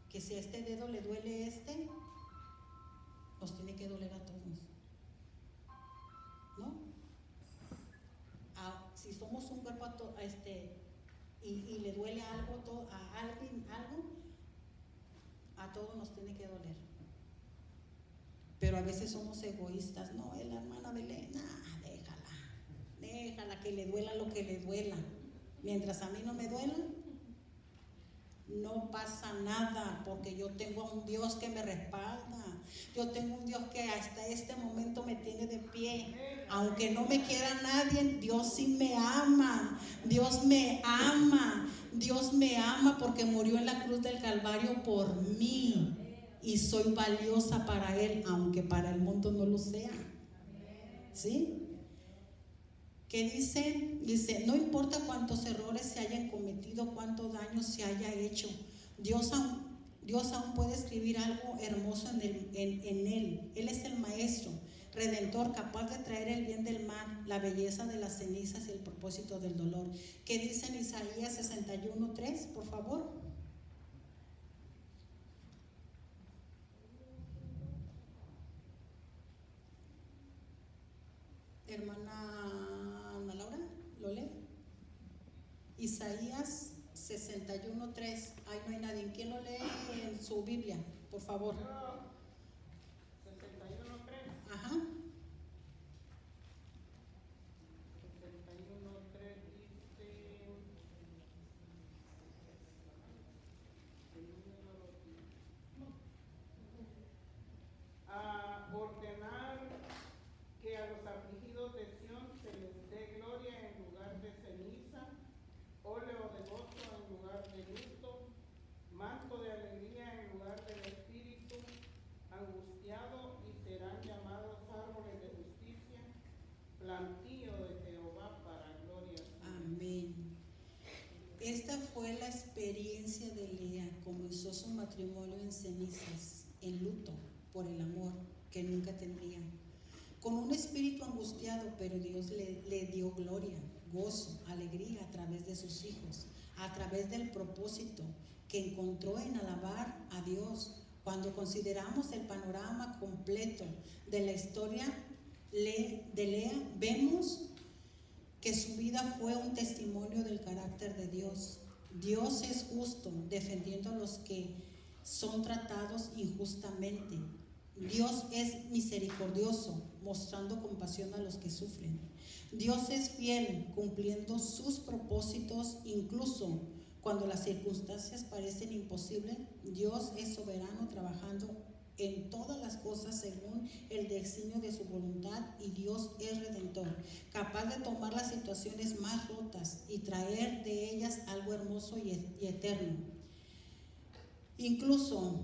que si a este dedo le duele nos tiene que doler a todos, ¿no? Si somos un cuerpo y le duele algo a alguien, a todos nos tiene que doler. Pero a veces somos egoístas. No, es la hermana Belén, déjala que le duela lo que le duela. Mientras a mí no me duela, no pasa nada, porque yo tengo a un Dios que me respalda. Yo tengo un Dios que hasta este momento me tiene de pie. Aunque no me quiera nadie, Dios sí me ama. Dios me ama. Dios me ama porque murió en la cruz del Calvario por mí. Y soy valiosa para Él, aunque para el mundo no lo sea. ¿Sí? ¿Qué dice? Dice, no importa cuántos errores se hayan cometido, cuánto daño se haya hecho, Dios aún puede escribir algo hermoso en Él. Él es el maestro, redentor, capaz de traer el bien del mal, la belleza de las cenizas y el propósito del dolor. ¿Qué dice en Isaías 61:3, por favor? Hermana Ana Laura, ¿lo lee? Isaías 61:3. Ahí no hay nadie. ¿Quién lo lee en su Biblia? Por favor. 61:3. Ajá. 61:3 dice: a ordenar que a los afligidos de Sión se les dé gloria en lugar de ceniza, óleo de gozo en lugar de luto, manto de alegría en lugar del espíritu angustiado, y serán llamados árboles de justicia, plantío de Jehová para gloria suya. Amén. Esta fue la experiencia de Lea. Comenzó su matrimonio en cenizas, en luto, por el amor que nunca tendría, con un espíritu angustiado, pero Dios le dio gloria, gozo, alegría a través de sus hijos, a través del propósito que encontró en alabar a Dios. Cuando consideramos el panorama completo de la historia de Lea, vemos que su vida fue un testimonio del carácter de Dios. Dios es justo, defendiendo a los que son tratados injustamente. Dios es misericordioso, mostrando compasión a los que sufren. Dios es fiel, cumpliendo sus propósitos, incluso cuando las circunstancias parecen imposibles. Dios es soberano, trabajando en todas las cosas según el designio de su voluntad, y Dios es redentor, capaz de tomar las situaciones más rotas y traer de ellas algo hermoso y eterno. Incluso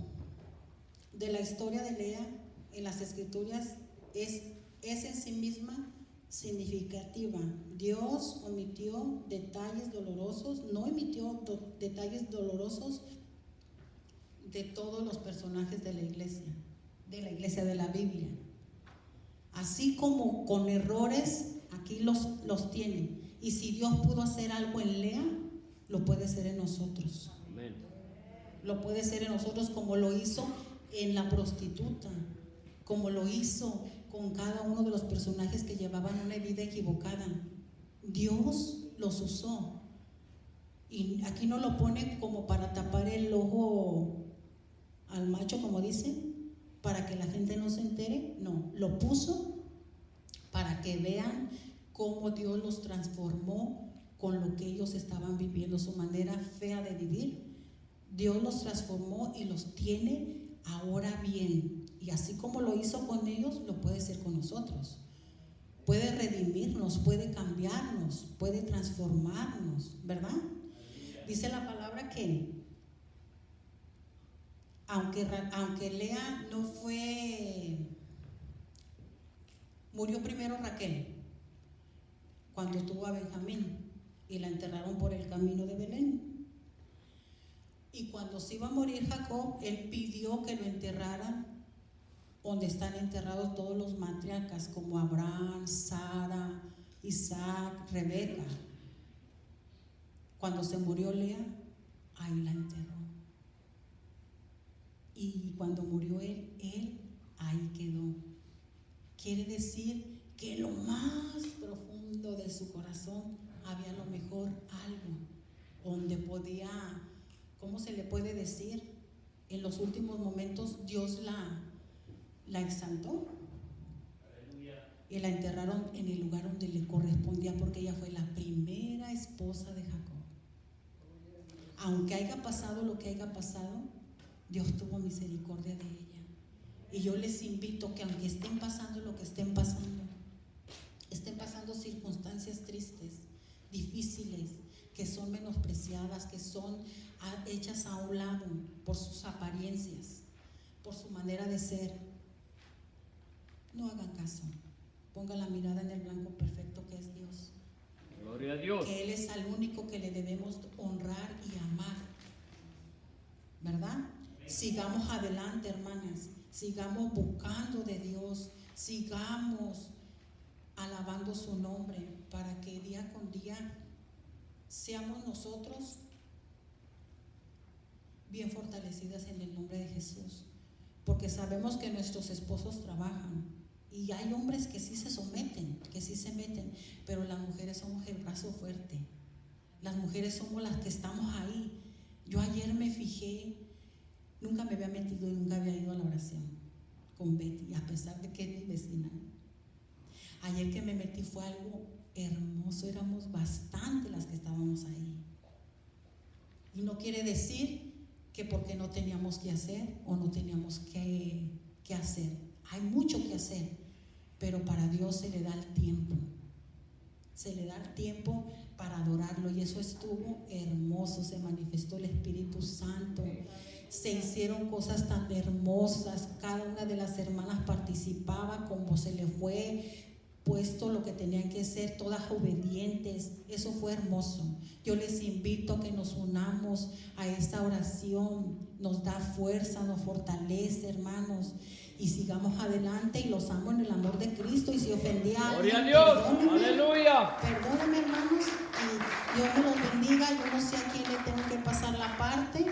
de la historia de Lea en las escrituras es en sí misma significativa. Dios omitió detalles dolorosos, no omitió detalles dolorosos de todos los personajes de la iglesia de la Biblia. Así como con errores, aquí los tiene. Y si Dios pudo hacer algo en Lea, lo puede hacer en nosotros. Amén. Lo puede hacer en nosotros, como lo hizo en la prostituta, como lo hizo con cada uno de los personajes que llevaban una vida equivocada. Dios los usó. Y aquí no lo pone como para tapar el ojo al macho, como dice, para que la gente no se entere. No, lo puso para que vean cómo Dios los transformó con lo que ellos estaban viviendo, su manera fea de vivir. Dios los transformó y los tiene ahora bien. Y así como lo hizo con ellos, lo puede hacer con nosotros. Puede redimirnos, puede cambiarnos, puede transformarnos, ¿verdad? Dice la palabra que aunque Lea no fue, murió primero Raquel cuando tuvo a Benjamín y la enterraron por el camino de Belén. Y cuando se iba a morir Jacob, él pidió que lo enterraran donde están enterrados todos los matriarcas, como Abraham, Sara, Isaac, Rebeca. Cuando se murió Lea, ahí la enterró. Y cuando murió él ahí quedó. Quiere decir que en lo más profundo de su corazón había a lo mejor algo donde podía, ¿cómo se le puede decir? En los últimos momentos Dios la exaltó. Y la enterraron en el lugar donde le correspondía, porque ella fue la primera esposa de Jacob. Aunque haya pasado lo que haya pasado, Dios tuvo misericordia de ella. Y yo les invito que aunque estén pasando lo que estén pasando circunstancias tristes, difíciles, que son menospreciadas, que son hechas a un lado por sus apariencias, por su manera de ser, no hagan caso. Pongan la mirada en el blanco perfecto que es Dios. Gloria a Dios. Que Él es al único que le debemos honrar y amar, ¿verdad? Sigamos adelante, hermanas. Sigamos buscando de Dios. Sigamos alabando su nombre, para que día con día seamos nosotros bien fortalecidas en el nombre de Jesús. Porque sabemos que nuestros esposos trabajan. Y hay hombres que sí se someten, que sí se meten, pero las mujeres somos el brazo fuerte. Las mujeres somos las que estamos ahí. Yo ayer me fijé, nunca me había metido y nunca había ido a la oración con Betty, a pesar de que es mi vecina. Ayer que me metí fue algo hermoso, éramos bastante las que estábamos ahí. Y no quiere decir que porque no teníamos que hacer o no teníamos que hacer. Hay mucho que hacer, pero para Dios se le da el tiempo. Se le da el tiempo para adorarlo, y eso estuvo hermoso. Se manifestó el Espíritu Santo. Se hicieron cosas tan hermosas. Cada una de las hermanas participaba como se le fue puesto lo que tenían que ser, todas obedientes. Eso fue hermoso. Yo les invito a que nos unamos a esta oración. Nos da fuerza, nos fortalece, hermanos. Y sigamos adelante, y los amo en el amor de Cristo. Y si ofendí a alguien, Gloria a Dios. perdónenme, Aleluya. perdónenme, hermanos, y Dios me los bendiga. Yo no sé a quién le tengo que pasar la parte.